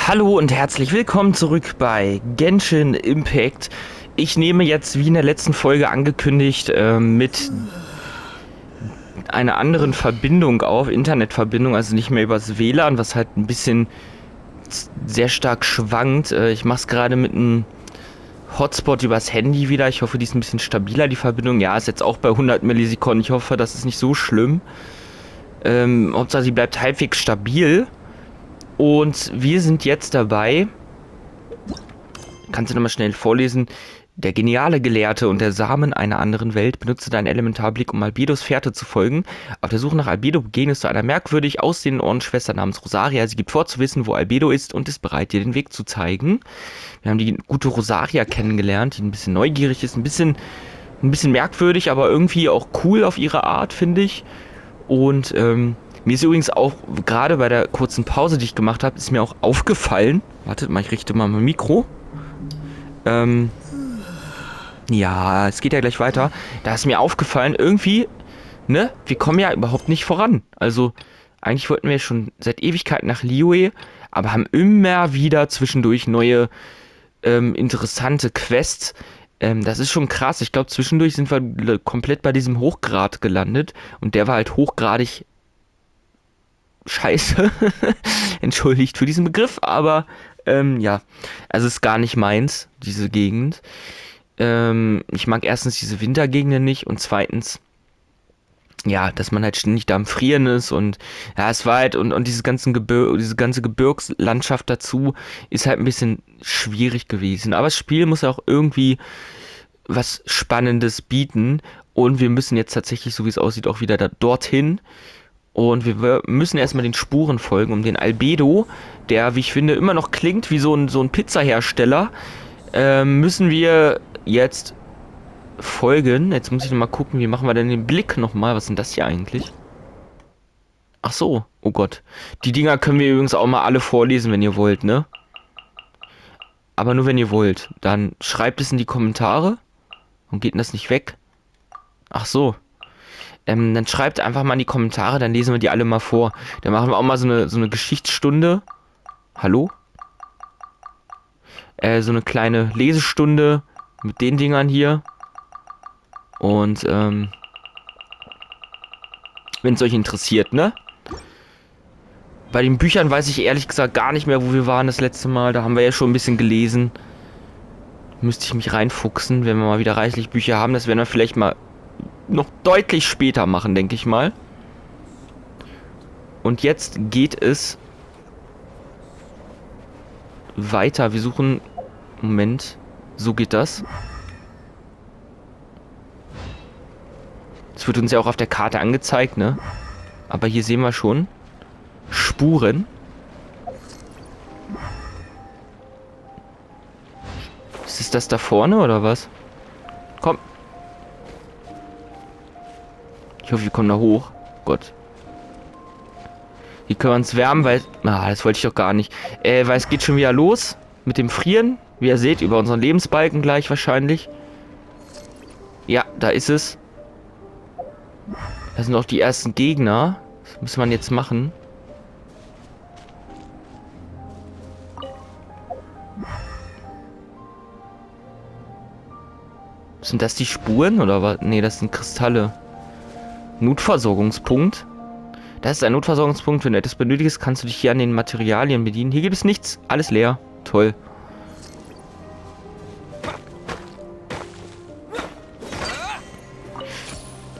Hallo und herzlich willkommen zurück bei Genshin Impact. Ich nehme jetzt, wie in der letzten Folge angekündigt, mit einer anderen Verbindung auf, Internetverbindung, also nicht mehr übers WLAN, was halt ein bisschen sehr stark schwankt. Ich mache es gerade mit einem Hotspot übers Handy wieder. Ich hoffe, die ist ein bisschen stabiler, die Verbindung. Ja, ist jetzt auch bei 100 Millisekunden. Ich hoffe, das ist nicht so schlimm. Hauptsache, sie bleibt halbwegs stabil. Und wir sind jetzt dabei, kannst du nochmal schnell vorlesen, der geniale Gelehrte und der Samen einer anderen Welt benutzte deinen Elementarblick, um Albedos Fährte zu folgen. Auf der Suche nach Albedo begegnest du einer merkwürdig aussehenden Ohrenschwester namens Rosaria. Sie gibt vor zu wissen, wo Albedo ist und ist bereit, dir den Weg zu zeigen. Wir haben die gute Rosaria kennengelernt, die ein bisschen neugierig ist, ein bisschen merkwürdig, aber irgendwie auch cool auf ihre Art, finde ich. Und mir ist übrigens auch, gerade bei der kurzen Pause, die ich gemacht habe, ist mir auch aufgefallen. Wartet mal, ich richte mal mein Mikro. Ja, es geht ja gleich weiter. Da ist mir aufgefallen, irgendwie, ne, wir kommen ja überhaupt nicht voran. Also, eigentlich wollten wir schon seit Ewigkeiten nach Liyue, aber haben immer wieder zwischendurch neue, interessante Quests. Das ist schon krass. Ich glaube, zwischendurch sind wir komplett bei diesem Hochgrad gelandet und der war halt hochgradig scheiße. Entschuldigt für diesen Begriff, aber ja, also ist gar nicht meins, diese Gegend. Ich mag erstens diese Wintergegenden nicht und zweitens, ja, dass man halt ständig da am Frieren ist und ja, es war halt und dieses diese ganze Gebirgslandschaft dazu ist halt ein bisschen schwierig gewesen. Aber das Spiel muss ja auch irgendwie was Spannendes bieten und wir müssen jetzt tatsächlich, so wie es aussieht, auch wieder dorthin. Und wir müssen erstmal den Spuren folgen, um den Albedo, der, wie ich finde, immer noch klingt wie so ein Pizzahersteller, müssen wir jetzt folgen. Jetzt muss ich nochmal gucken, wie machen wir denn den Blick nochmal? Was ist denn das hier eigentlich? Ach so, oh Gott. Die Dinger können wir übrigens auch mal alle vorlesen, wenn ihr wollt, ne? Aber nur wenn ihr wollt. Dann schreibt es in die Kommentare. Und geht denn das nicht weg? Ach so. Dann schreibt einfach mal in die Kommentare, dann lesen wir die alle mal vor. Dann machen wir auch mal so eine Geschichtsstunde. Hallo? So eine kleine Lesestunde mit den Dingern hier. Und, wenn es euch interessiert, ne? Bei den Büchern weiß ich ehrlich gesagt gar nicht mehr, wo wir waren das letzte Mal. Da haben wir ja schon ein bisschen gelesen. Müsste ich mich reinfuchsen, wenn wir mal wieder reichlich Bücher haben. Das werden wir vielleicht mal noch deutlich später machen, denke ich mal. Und jetzt geht es weiter. Wir suchen... Moment. So geht das. Es wird uns ja auch auf der Karte angezeigt, ne? Aber hier sehen wir schon Spuren. Ist es das da vorne oder was? Komm. Ich hoffe, wir kommen da hoch. Gott. Hier können wir uns wärmen, weil... Ah, das wollte ich doch gar nicht. Weil es geht schon wieder los mit dem Frieren. Wie ihr seht, über unseren Lebensbalken gleich wahrscheinlich. Ja, da ist es. Das sind auch die ersten Gegner. Was muss man jetzt machen? Sind das die Spuren oder was? Ne, das sind Kristalle. Notversorgungspunkt. Das ist ein Notversorgungspunkt. Wenn du etwas benötigst, kannst du dich hier an den Materialien bedienen. Hier gibt es nichts. Alles leer. Toll.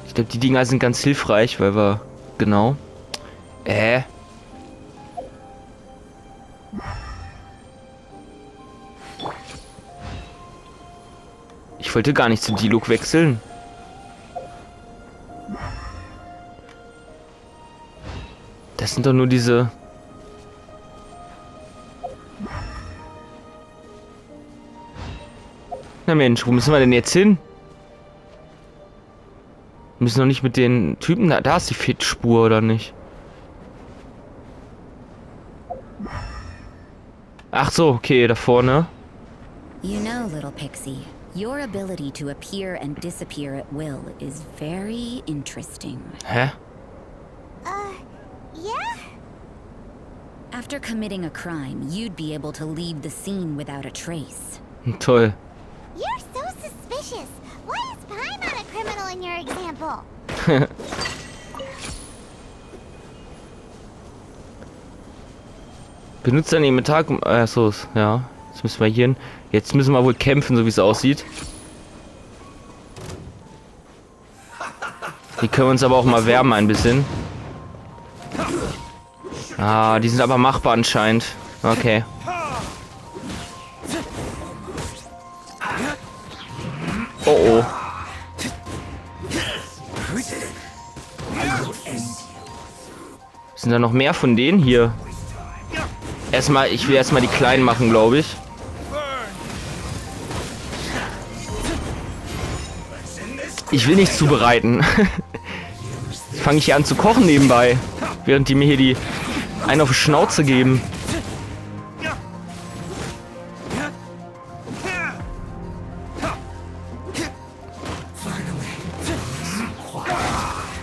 Ich glaube, die Dinger sind ganz hilfreich, weil wir... Genau. Ich wollte gar nicht zu Dialog wechseln. Das sind doch nur diese... Na Mensch, wo müssen wir denn jetzt hin? Wir müssen doch nicht mit den Typen... Da ist die Fit-Spur, oder nicht? Ach so, okay, da vorne. You know, little pixie, your ability to appear and disappear at will is very interesting. Hä? Yeah? After committing a crime, you'd be able to leave the scene without a trace. Toll. You're so suspicious. Why is Paimon a criminal in your example? Benutzt dein Inventar. Achso, ja. Jetzt müssen wir hier hin. Jetzt müssen wir wohl kämpfen, so wie es aussieht. Die können wir uns aber auch mal wärmen ein bisschen. Ah, die sind aber machbar anscheinend. Okay. Oh oh. Sind da noch mehr von denen hier? Ich will erstmal die Kleinen machen, glaube ich. Ich will nichts zubereiten. Jetzt fange ich hier an zu kochen nebenbei. Während die mir hier die einen auf die Schnauze geben.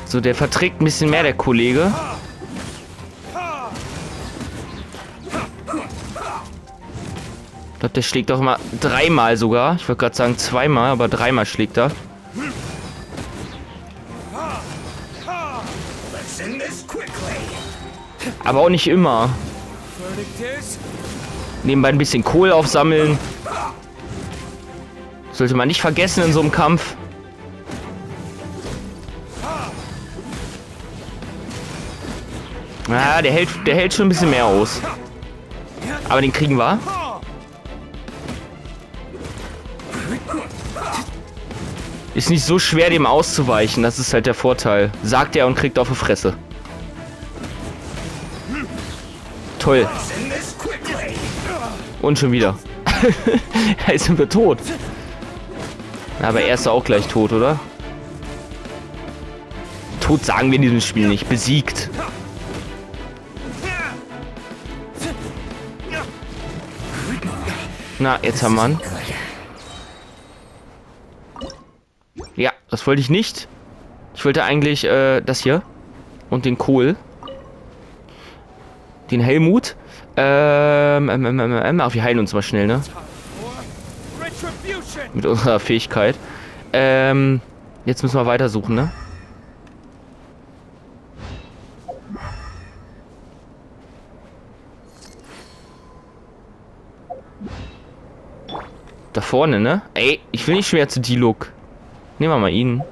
So, der verträgt ein bisschen mehr, der Kollege. Ich glaube, der schlägt doch immer dreimal sogar. Ich wollte gerade sagen zweimal, aber dreimal schlägt er. Aber auch nicht immer. Nebenbei ein bisschen Kohl aufsammeln. Sollte man nicht vergessen in so einem Kampf. Ja, der hält schon ein bisschen mehr aus. Aber den kriegen wir. Ist nicht so schwer, dem auszuweichen. Das ist halt der Vorteil. Sagt er und kriegt auf die Fresse. Toll. Und schon wieder. Jetzt sind wir tot. Aber er ist auch gleich tot, oder? Tot sagen wir in diesem Spiel nicht. Besiegt. Na, jetzt haben wir ihn. Ja, das wollte ich nicht. Ich wollte eigentlich das hier. Und den Kohl. Den Helmut. Ach, wir heilen uns mal schnell, ne? Mit unserer Fähigkeit. Jetzt müssen wir weitersuchen, ne? Da vorne, ne? Ey, ich will nicht schwer zu D-Look. Nehmen wir mal ihn.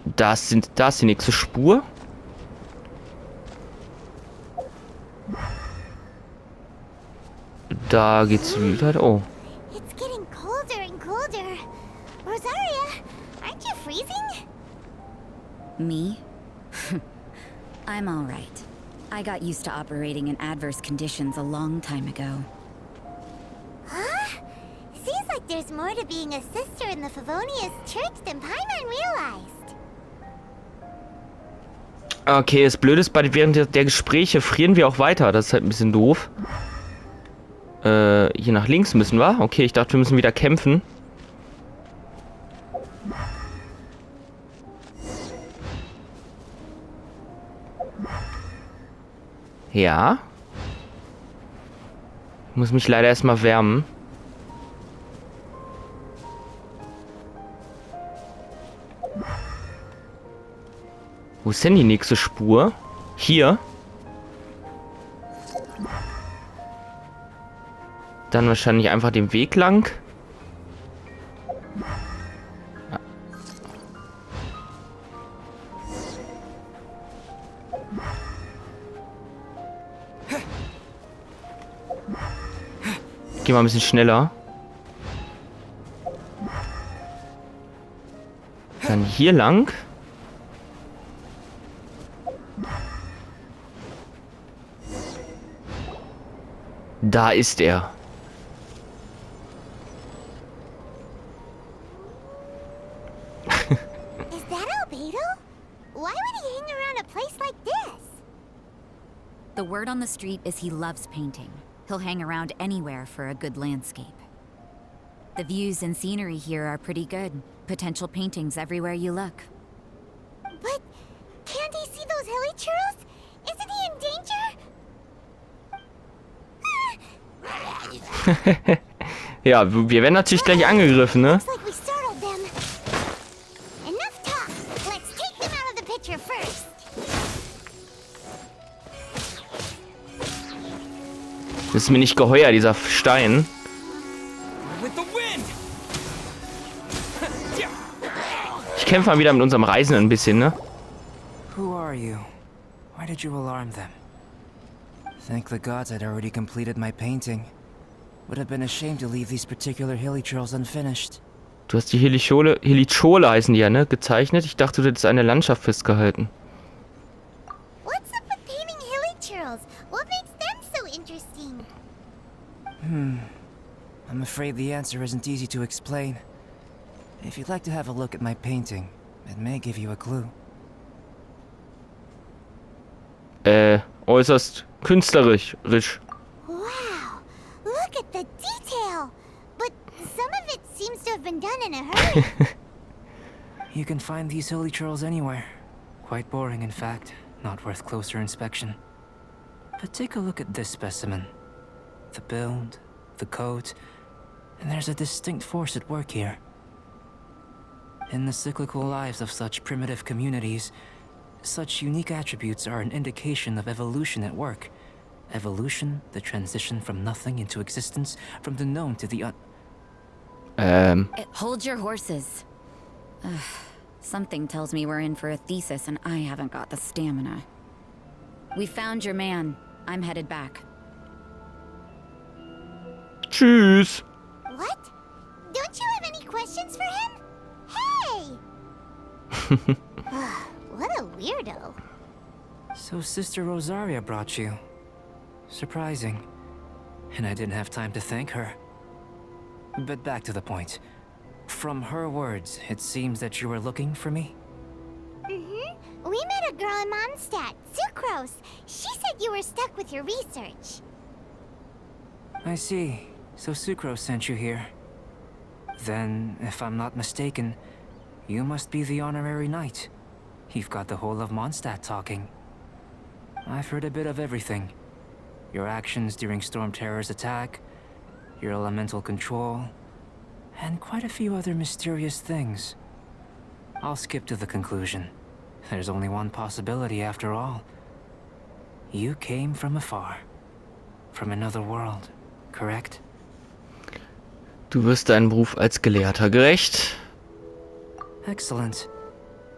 Da ist die nächste Spur. Da geht's wieder. Oh. It's getting colder and colder. Rosaria, aren't you freezing? Me? I'm all right. I got used to operating in adverse conditions a long time ago. Huh? Seems like there's more to being a sister in the Favonius church than Paimon realized. Okay, das Blöde ist, während der Gespräche frieren wir auch weiter. Das ist halt ein bisschen doof. Hier nach links müssen wir. Okay, ich dachte, wir müssen wieder kämpfen. Ja. Ich muss mich leider erstmal wärmen. Wo ist denn die nächste Spur? Hier. Dann wahrscheinlich einfach den Weg lang. Geh mal ein bisschen schneller. Dann hier lang. Da ist er. Is that Albedo? Why would he hang around a place like this? The word on the street is he loves painting. He'll hang around anywhere for a good landscape. The views and scenery here are pretty good. Potential paintings everywhere you look. But can't he see those hilly churros? Isn't he in Ja, wir werden natürlich gleich angegriffen, ne? Looks like we startled them. Enough talk. Let's take them out of the picture first. Das ist mir nicht geheuer, dieser Stein. With the wind. Ich kämpfe mal wieder mit unserem Reisenden ein bisschen, ne? Who are you? Why did you alarm them? Thank the gods I'd already completed my painting. Would have been ashamed to leave these particular hilly trails unfinished. Du hast die Helichole heißen die ja, ne? Gezeichnet. Ich dachte, du hättest eine Landschaft festgehalten. What's up with painting hilly churls? What makes them so interesting? I'm afraid the answer isn't easy to explain. If you'd like to have a look at my painting, it may give you a clue. Äußerst künstlerisch. Wow, look at the detail. But some of it seems to have been done in a hurry. You can find these hilly churls anywhere. Quite boring, in fact. Not worth closer inspection. But take a look at this specimen. The build, the coat, and there's a distinct force at work here. In the cyclical lives of such primitive communities, such unique attributes are an indication of evolution at work. Evolution, the transition from nothing into existence, from the known to the Hold your horses. Ugh, something tells me we're in for a thesis and I haven't got the stamina. We found your man. I'm headed back. Tschüss. What? Don't you have any questions for him? Hey! What a weirdo. So Sister Rosaria brought you. Surprising. And I didn't have time to thank her. But back to the point. From her words, it seems that you were looking for me? Mm-hmm. We met a girl in Mondstadt, Sucrose. She said you were stuck with your research. I see. So Sucrose sent you here. Then, if I'm not mistaken, you must be the honorary knight. You've got the whole of Mondstadt talking. I've heard a bit of everything. Your actions during Storm Terror's attack, your elemental control, and quite a few other mysterious things. I'll skip to the conclusion. There's only one possibility after all. You came from afar. From another world, correct? Du wirst deinen Beruf als Gelehrter gerecht. Excellent.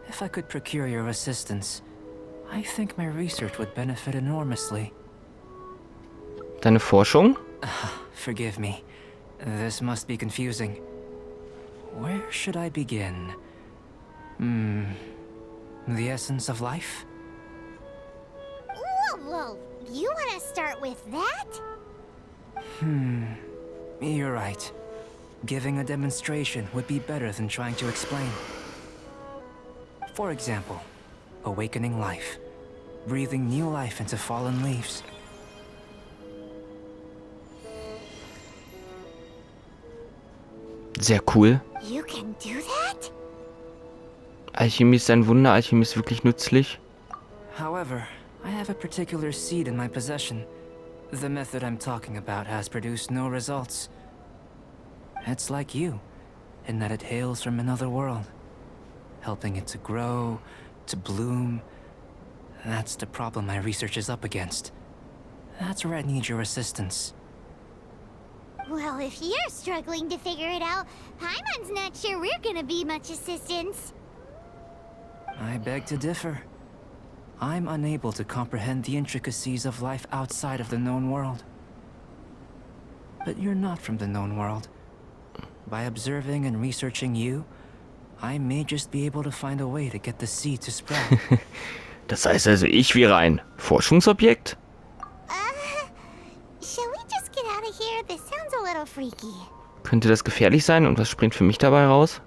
If I could procure your assistance, I think my research would benefit enormously. Deine Forschung? Forgive me. This must be confusing. Where should I begin? The essence of life? Whoa, you want to start with that? You're right. Giving a demonstration would be better than trying to explain. For example, awakening life. Breathing new life into fallen leaves. Sehr cool. You can do that? Alchemie ist ein Wunder. Alchemie ist wirklich nützlich. However, I have a particular seed in my possession. The method I'm talking about has produced no results. It's like you, in that it hails from another world. Helping it to grow, to bloom. That's the problem my research is up against. That's where I need your assistance. Well, if you're struggling to figure it out, Paimon's not sure we're gonna be much assistance. I beg to differ. I'm unable to comprehend the intricacies of life outside of the known world. But you're not from the known world. By observing and researching you, I may just be able to find a way to get the seed to sprout. Das heißt also, ich wäre ein Forschungsobjekt? Shall we just get out of here? This sounds a little freaky. Könnte das gefährlich sein und was springt für mich dabei raus?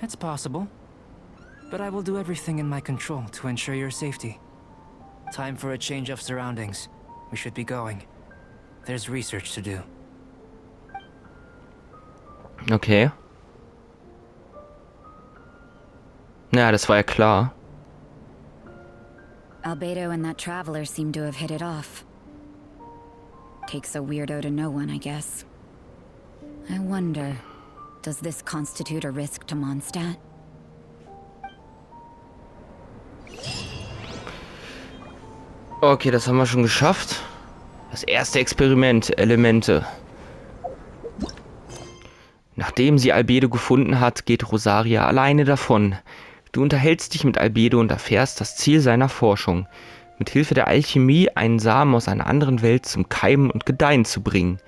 It's possible. But I will do everything in my control to ensure your safety. Time for a change of surroundings. We should be going. There's research to do. Okay. Ja, das war ja klar. Albedo and that traveler seem to have hit it off. Takes a weirdo to know one, I guess. I wonder, does this constitute a risk to Mondstadt? Okay, das haben wir schon geschafft. Das erste Experiment, Elemente. Nachdem sie Albedo gefunden hat, geht Rosaria alleine davon. Du unterhältst dich mit Albedo und erfährst das Ziel seiner Forschung. Mit Hilfe der Alchemie einen Samen aus einer anderen Welt zum Keimen und Gedeihen zu bringen.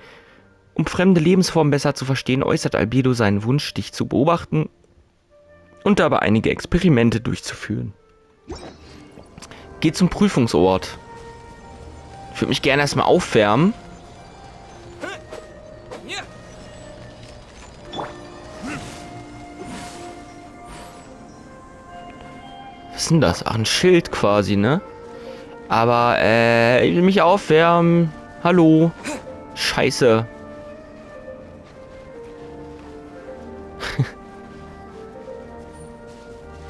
Um fremde Lebensformen besser zu verstehen, äußert Albedo seinen Wunsch, dich zu beobachten und dabei einige Experimente durchzuführen. Geh zum Prüfungsort. Ich würde mich gerne erstmal aufwärmen. Was ist denn das? Ach, ein Schild quasi, ne? Aber, ich will mich aufwärmen. Hallo. Scheiße.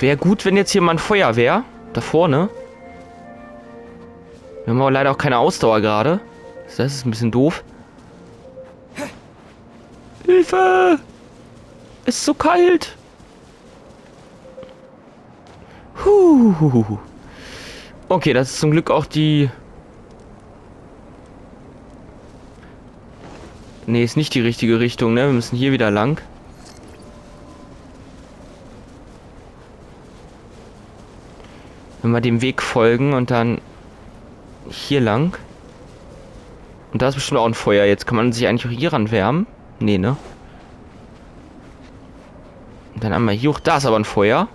Wäre gut, wenn jetzt hier mal ein Feuer wäre. Da vorne. Wir haben aber leider auch keine Ausdauer gerade. Das ist ein bisschen doof. Hilfe! Es ist so kalt. Okay, das ist zum Glück auch die... Nee, ist nicht die richtige Richtung, ne? Wir müssen hier wieder lang. Wenn wir dem Weg folgen und dann hier lang. Und da ist bestimmt auch ein Feuer. Jetzt kann man sich eigentlich auch hier ran wärmen. Nee, ne? Und dann einmal hier hoch. Da ist aber ein Feuer.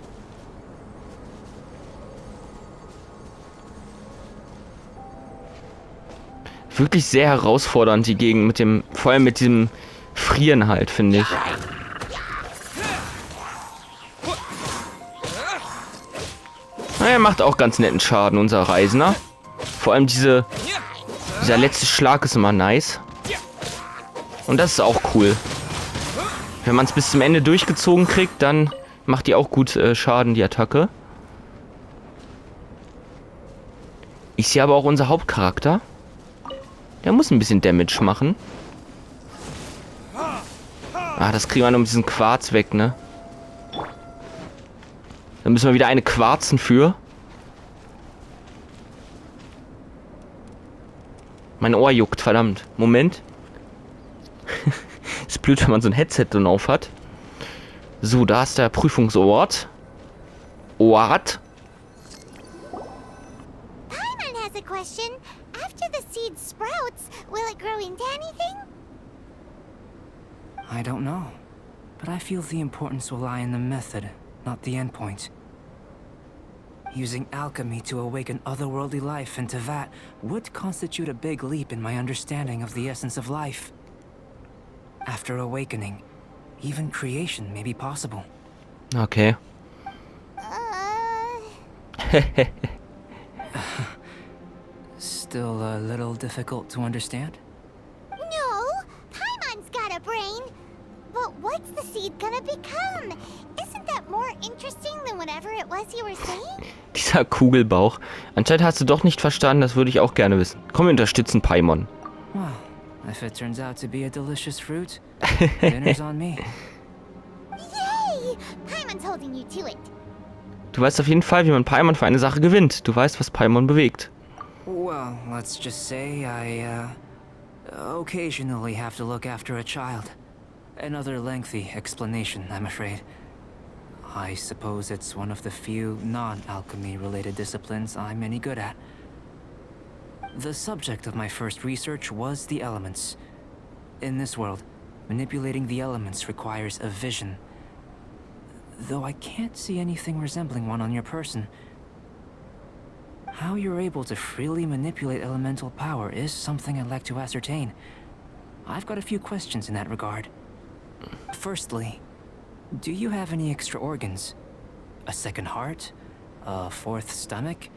Wirklich sehr herausfordernd, die Gegend mit dem, vor allem mit diesem Frieren halt, finde ich. Na, er macht auch ganz netten Schaden, unser Reisender. Vor allem dieser letzte Schlag ist immer nice. Und das ist auch cool. Wenn man es bis zum Ende durchgezogen kriegt, dann macht die auch gut Schaden, die Attacke. Ich sehe aber auch unser Hauptcharakter. Der muss ein bisschen Damage machen. Ah, das kriegen wir noch mit diesem Quarz weg, ne? Da müssen wir wieder eine quarzen für. Mein Ohr juckt, verdammt. Moment. Ist blöd, wenn man so ein Headset dann auf hat. So, da ist der Prüfungsort. Ort. Paimon has a question. After the seed sprouts, will it grow into anything? I don't know, but I feel the importance will lie in the method, not the endpoint. Using alchemy to awaken otherworldly life in Teyvat would constitute a big leap in my understanding of the essence of life. After awakening, even creation may be possible. Okay. Still a little difficult to understand? No, Paimon's got a brain. But what's the seed gonna become? Isn't that more interesting than whatever it was you were saying? Dieser Kugelbauch. Anscheinend hast du doch nicht verstanden, das würde ich auch gerne wissen. Komm, wir unterstützen Paimon. Well, if it turns out to be a delicious fruit, dinner's on me. Yay! Paimon's holding you to it. Du weißt auf jeden Fall, wie man Paimon für eine Sache gewinnt. Du weißt, was Paimon bewegt. Well, let's just say I, occasionally have to look after a child. Another lengthy explanation, I'm afraid. I suppose it's one of the few non-alchemy-related disciplines I'm any good at. The subject of my first research was the elements. In this world, manipulating the elements requires a vision. Though I can't see anything resembling one on your person. How you're able to freely manipulate elemental power is something I'd like to ascertain. I've got a few questions in that regard. Firstly, do you have any extra organs? A second heart? A fourth stomach?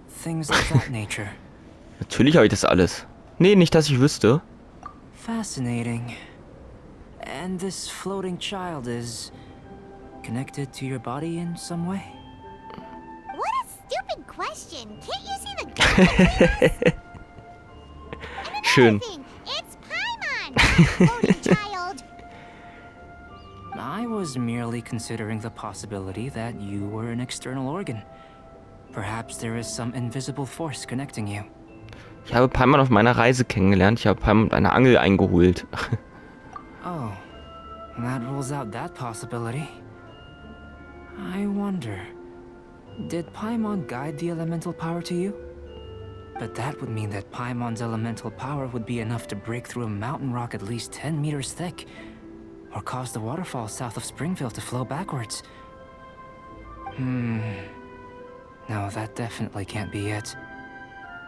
Things of that nature. Natürlich habe ich das alles. Nee, nicht, dass ich wüsste. Fascinating. And this floating child is connected to your body in some way? What a stupid question. Can't you see the Schön. thing? Floating child. I was merely considering the possibility that you were an external organ. Perhaps there is some invisible force connecting you. Ich habe Paimon auf meiner Reise kennengelernt. Ich habe Paimon mit einer Angel eingeholt. Oh, that rules out that possibility. I wonder, did Paimon guide the elemental power to you? But that would mean that Paimon's elemental power would be enough to break through a mountain rock at least 10 meters thick, or cause the waterfall south of Springfield to flow backwards. No, that definitely can't be it.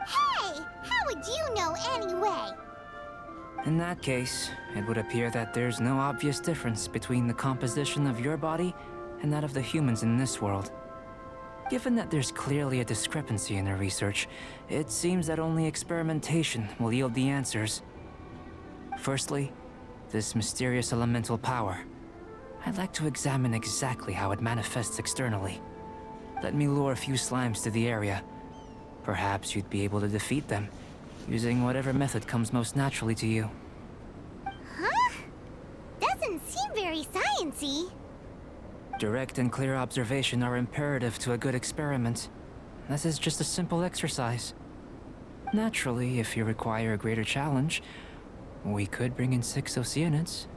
Hey, how would you know anyway? In that case, it would appear that there's no obvious difference between the composition of your body and that of the humans in this world. Given that there's clearly a discrepancy in their research, it seems that only experimentation will yield the answers. Firstly, this mysterious elemental power. I'd like to examine exactly how it manifests externally. Let me lure a few slimes to the area. Perhaps you'd be able to defeat them, using whatever method comes most naturally to you. Huh? Doesn't seem very sciencey. Direct and clear observation are imperative to a good experiment. This is just a simple exercise. Naturally, if you require a greater challenge, we could bring in 6 Oceanids.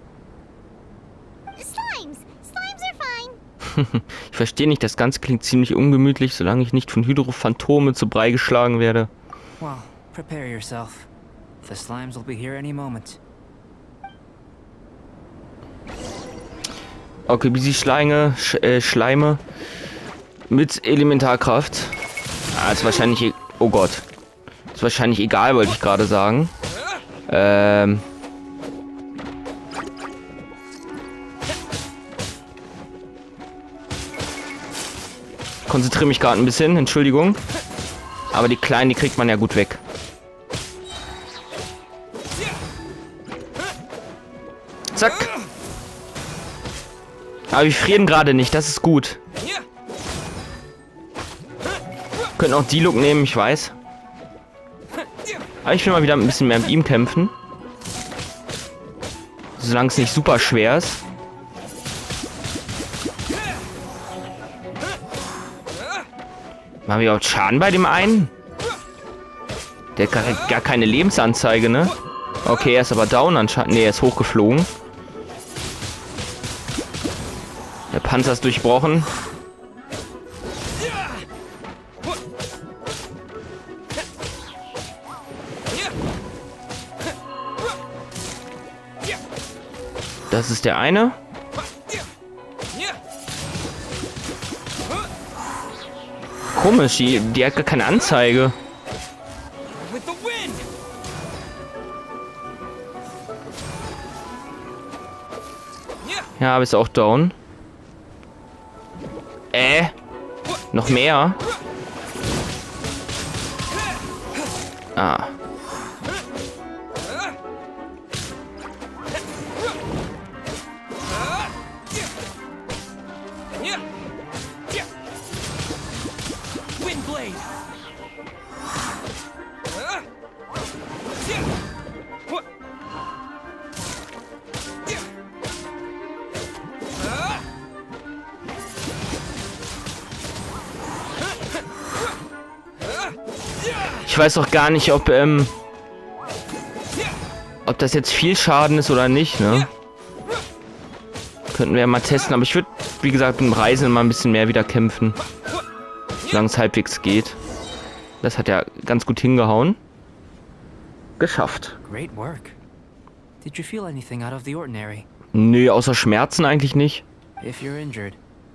Slimes! Slimes are fine. Ich verstehe nicht, das Ganze klingt ziemlich ungemütlich, solange ich nicht von Hydrophantome zu Brei geschlagen werde. Well, prepare yourself. The slimes will be here any moment. Okay, busy Schleime mit Elementarkraft. Ah, ist wahrscheinlich... Oh Gott. Ist wahrscheinlich egal, wollte ich gerade sagen. Konzentriere mich gerade ein bisschen, Entschuldigung. Aber die Kleinen, die kriegt man ja gut weg. Zack. Aber wir frieren gerade nicht, das ist gut. Könnten auch D-Look nehmen, ich weiß. Aber ich will mal wieder ein bisschen mehr mit ihm kämpfen. Solange es nicht super schwer ist. Machen wir überhaupt Schaden bei dem einen? Der hat gar keine Lebensanzeige, ne? Okay, er ist aber down anscheinend. Ne, er ist hochgeflogen. Der Panzer ist durchbrochen. Das ist der eine. Komisch, die hat gar keine Anzeige. Ja, aber ist auch down. Noch mehr? Ah. Ich weiß auch gar nicht, ob das jetzt viel Schaden ist oder nicht, ne? Könnten wir ja mal testen, aber ich würde, wie gesagt, im Reisen mal ein bisschen mehr wieder kämpfen. Solange es halbwegs geht. Das hat ja ganz gut hingehauen. Geschafft. Great work. Did you feel anything out of the ordinary? Nö, außer Schmerzen eigentlich nicht. If you're injured,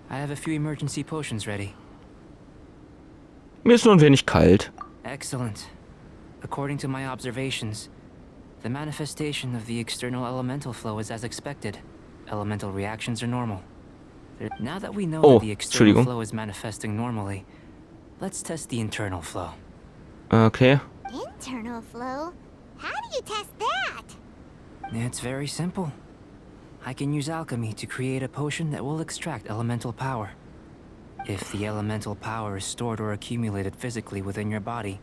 I have a few emergency potions ready. Mir ist nur ein wenig kalt. Excellent. According to my observations, the manifestation of the external elemental flow is as expected. Elemental reactions are normal. Now that we know that the external flow is manifesting normally, let's test the internal flow. Okay. Internal flow? How do you test that? It's very simple. I can use alchemy to create a potion that will extract elemental power. If the elemental power is stored or accumulated physically within your body,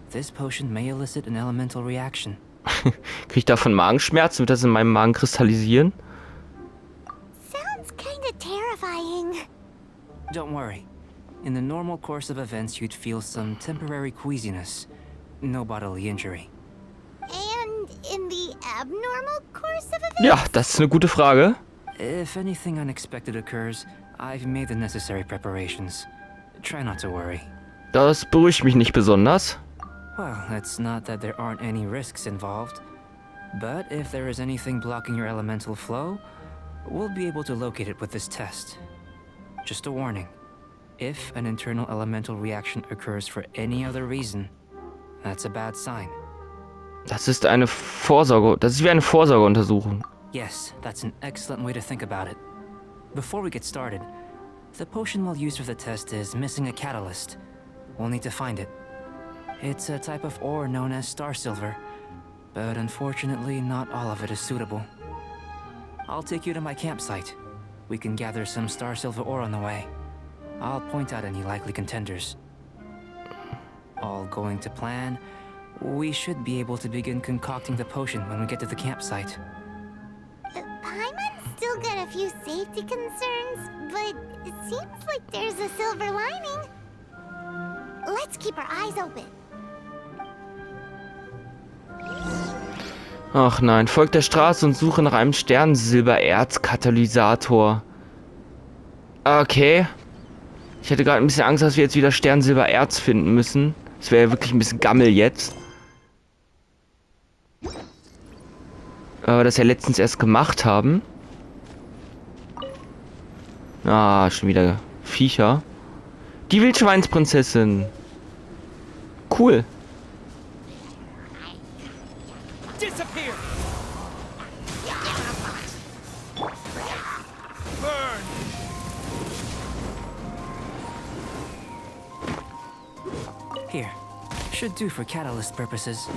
this potion may elicit an elemental reaction. Krieg ich davon Magenschmerzen? Wird das in meinem Magen kristallisieren? Sounds kinda terrifying. Don't worry. In the normal course of events, you'd feel some temporary queasiness. No bodily injury. And in the abnormal course of events? Ja, das ist eine gute Frage. If anything unexpected occurs, I've made the necessary preparations. Try not to worry. Das beruhigt mich nicht besonders. Well, it's not that there aren't any risks involved. But if there is anything blocking your elemental flow, we'll be able to locate it with this test. Just a warning. If an internal elemental reaction occurs for any other reason, that's a bad sign. Das ist eine Vorsorge. Das ist wie eine Vorsorgeuntersuchung. Yes, that's an excellent way to think about it. Before we get started, the potion we'll use for the test is missing a catalyst. We'll need to find it. It's a type of ore known as star silver, but unfortunately not all of it is suitable. I'll take you to my campsite. We can gather some star silver ore on the way. I'll point out any likely contenders. All going to plan, we should be able to begin concocting the potion when we get to the campsite. Paimon's still got a few safety concerns, but it seems like there's a silver lining. Let's keep our eyes open. Ach nein, folgt der Straße und suche nach einem Sternsilbererz-Katalysator. Okay. Ich hätte gerade ein bisschen Angst, dass wir jetzt wieder Sternsilbererz finden müssen. Das wäre ja wirklich ein bisschen Gammel jetzt. Aber wir das ja letztens erst gemacht haben. Ah, schon wieder Viecher. Die Wildschweinsprinzessin. Cool. Disappear! Burn! Here. Should do for catalyst purposes.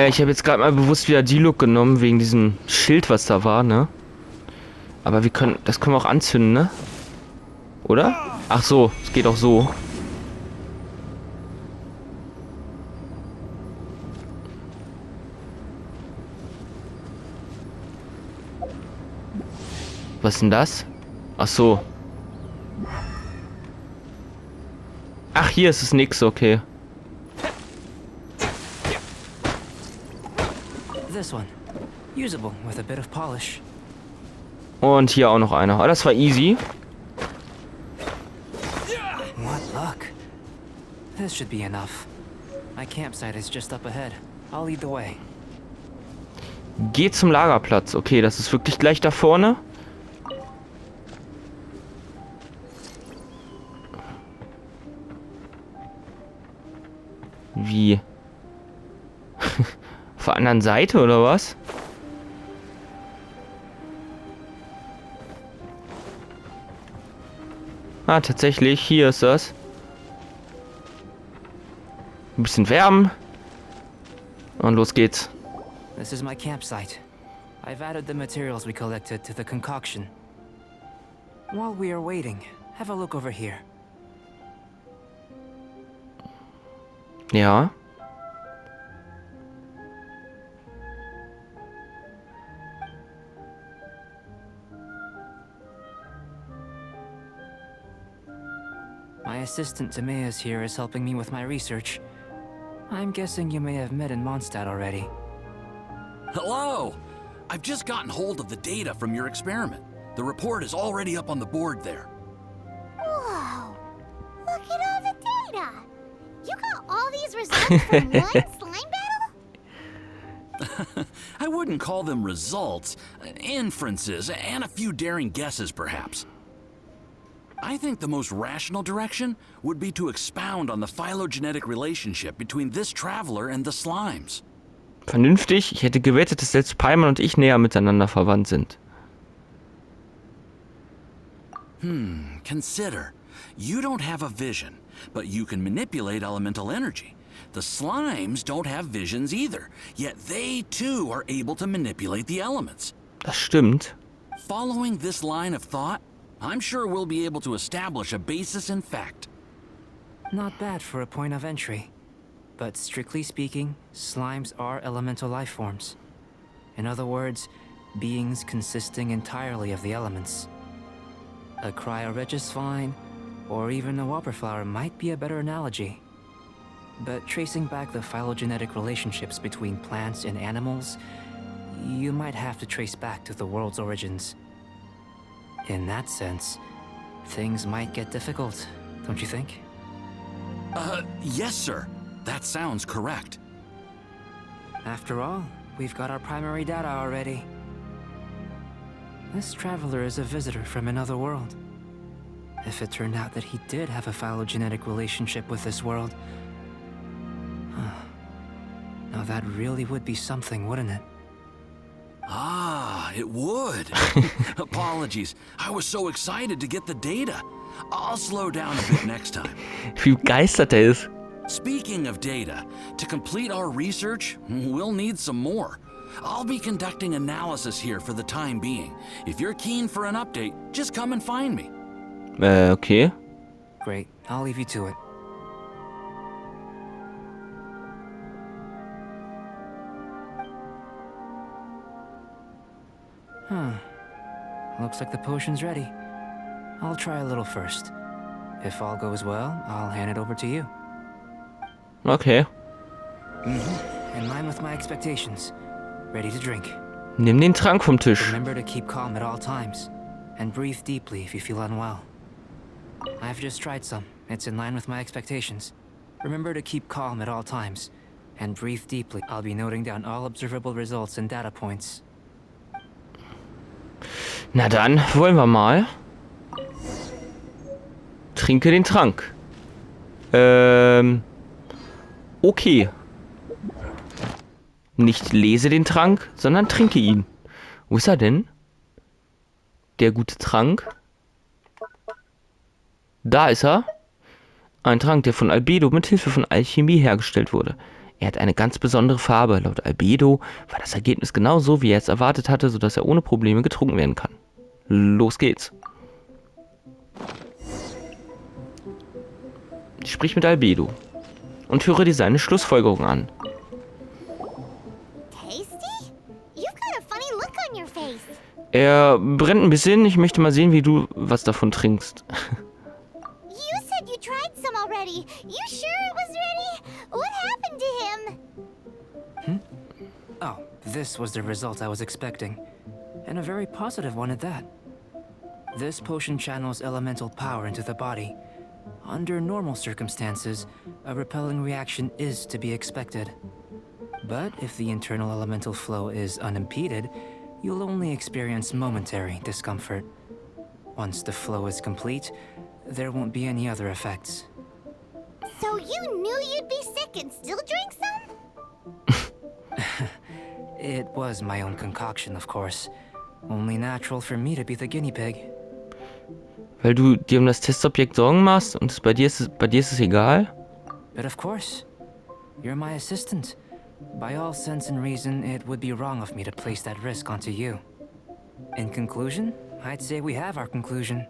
Ich habe jetzt gerade mal bewusst wieder die Look genommen, wegen diesem Schild, was da war, ne? Aber das können wir auch anzünden, ne? Oder? Ach so, es geht auch so. Was ist denn das? Ach so. Ach, hier ist es nix, okay. This one. Usable with a bit of polish. Und hier auch noch einer. Ah, das war easy. What luck. This should be enough. My campsite is just up ahead. I'll lead the way. Geh zum Lagerplatz. Okay, das ist wirklich gleich da vorne. Wie? Auf der anderen Seite oder was? Ah, tatsächlich, hier ist das. Ein bisschen wärmen. Und los geht's. This is my campsite. I've added the materials we collected to the concoction. While we are waiting, have a look over here. Ja. My assistant Timaeus here is helping me with my research. I'm guessing you may have met in Mondstadt already. Hello! I've just gotten hold of the data from your experiment. The report is already up on the board there. Whoa! Look at all the data! You got all these results from one slime battle? I wouldn't call them results, inferences, and a few daring guesses perhaps. I think the most rational direction would be to expound on the phylogenetic relationship between this traveler and the slimes. Vernünftig. Ich hätte gewettet, dass selbst Paimon und ich näher miteinander verwandt sind. Consider. You don't have a vision, but you can manipulate elemental energy. The slimes don't have visions either, yet they too are able to manipulate the elements. Das stimmt. Following this line of thought, I'm sure we'll be able to establish a basis in fact. Not bad for a point of entry. But strictly speaking, slimes are elemental life forms. In other words, beings consisting entirely of the elements. A cryoregis vine, or even a wildflower might be a better analogy. But tracing back the phylogenetic relationships between plants and animals, you might have to trace back to the world's origins. In that sense, things might get difficult, don't you think? Yes, sir. That sounds correct. After all, we've got our primary data already. This traveler is a visitor from another world. If it turned out that he did have a phylogenetic relationship with this world, now that really would be something, wouldn't it? Ah, it would. Apologies. I was so excited to get the data. I'll slow down a bit next time. Wie begeistert er ist. Speaking of data, to complete our research, we'll need some more. I'll be conducting analysis here for the time being. If you're keen for an update, just come and find me. Okay. Great, I'll leave you to it. Looks like the potion's ready. I'll try a little first. If all goes well, I'll hand it over to you. Okay. In line with my expectations. Ready to drink. Nimm den Trank vom Tisch. Remember to keep calm at all times. And breathe deeply if you feel unwell. I've just tried some. It's in line with my expectations. Remember to keep calm at all times. And breathe deeply. I'll be noting down all observable results and data points. Na dann, wollen wir mal. Trinke den Trank. Okay. Nicht lese den Trank, sondern trinke ihn. Wo ist er denn? Der gute Trank. Da ist er. Ein Trank, der von Albedo mit Hilfe von Alchemie hergestellt wurde. Er hat eine ganz besondere Farbe. Laut Albedo war das Ergebnis genau so, wie er es erwartet hatte, sodass er ohne Probleme getrunken werden kann. Los geht's. Ich sprich mit Albedo und höre dir seine Schlussfolgerung an. Tasty? You've got a funny look on your face. Er brennt ein bisschen. Ich möchte mal sehen, wie du was davon trinkst. You said you tried some already. You sure it was ready? What happened to him? Oh, this was the result I was expecting. And a very positive one at that. This potion channels elemental power into the body. Under normal circumstances, a repelling reaction is to be expected. But if the internal elemental flow is unimpeded, you'll only experience momentary discomfort. Once the flow is complete, there won't be any other effects. So you knew you'd be sick and still drink some? It was my own concoction, of course. Only natural for me to be the guinea pig. Weil du dir um das Testobjekt Sorgen machst und bei dir ist es egal? But of course, you're my assistant. By all sense and reason, it would be wrong of me to place that risk onto you. In conclusion, I'd say we have our conclusion.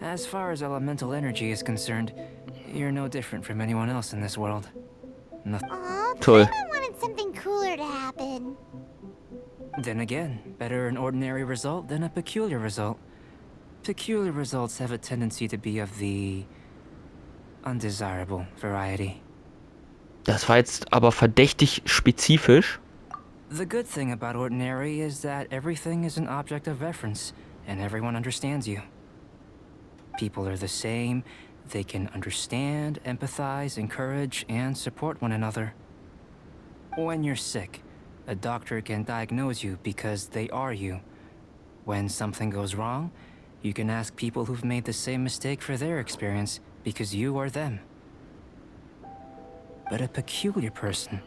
As far as elemental energy is concerned, you're no different from anyone else in this world. Aw, Toll. Paimon wanted something cooler to happen. Then again, better an ordinary result than a peculiar result. Peculiar results have a tendency to be of the undesirable variety. Das war jetzt aber verdächtig spezifisch. The good thing about ordinary is that everything is an object of reference, and everyone understands you. People are the same. They can understand, empathize, encourage, and support one another. When you're sick, a doctor can diagnose you because they are you. When something goes wrong, you can ask people who've made the same mistake for their experience because you are them. But a peculiar person,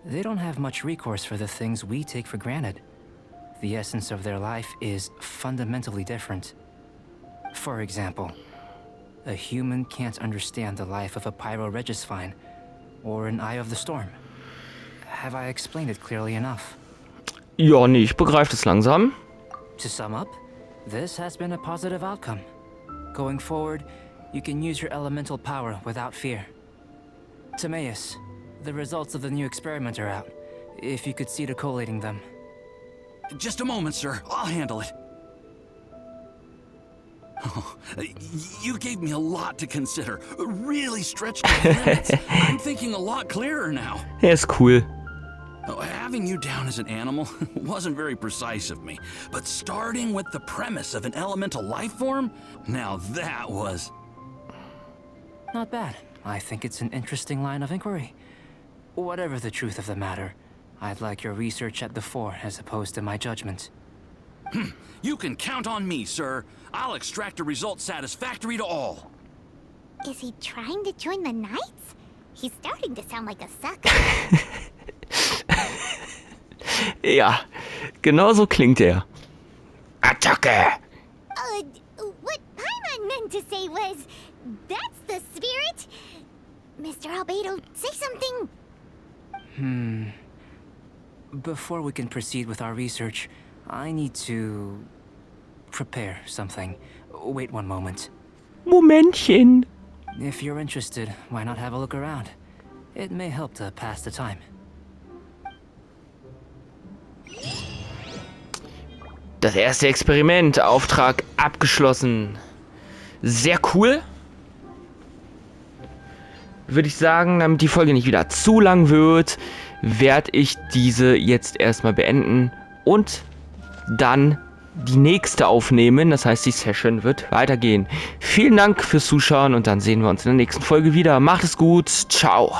they don't have much recourse for the things we take for granted. The essence of their life is fundamentally different. For example, a human can't understand the life of a pyroregis vine, or an eye of the storm. Have I explained it clearly enough? Ja, nee, ich begreife das langsam. To sum up, this has been a positive outcome. Going forward, you can use your elemental power without fear. Timaeus, the results of the new experiment are out. If you could see to collating them. Just a moment, sir. I'll handle it. Oh, you gave me a lot to consider. Really stretched my limits. I'm thinking a lot clearer now. Er ist cool. Oh, having you down as an animal wasn't very precise of me, but starting with the premise of an elemental life form, now that was... Not bad. I think it's an interesting line of inquiry. Whatever the truth of the matter, I'd like your research at the fore as opposed to my judgment. You can count on me, sir. I'll extract a result satisfactory to all. Is he trying to join the Knights? He's starting to sound like a sucker. Ja, genau so klingt er. Attacke! What Paimon meant to say was, that's the spirit. Mr. Albedo, say something. Before we can proceed with our research, I need to prepare something. Wait one moment. Momentchen. If you're interested, why not have a look around? It may help to pass the time. Das erste Experiment, Auftrag abgeschlossen. Sehr cool. Würde ich sagen, damit die Folge nicht wieder zu lang wird, werde ich diese jetzt erstmal beenden und dann die nächste aufnehmen. Das heißt, die Session wird weitergehen. Vielen Dank fürs Zuschauen und dann sehen wir uns in der nächsten Folge wieder. Macht es gut. Ciao.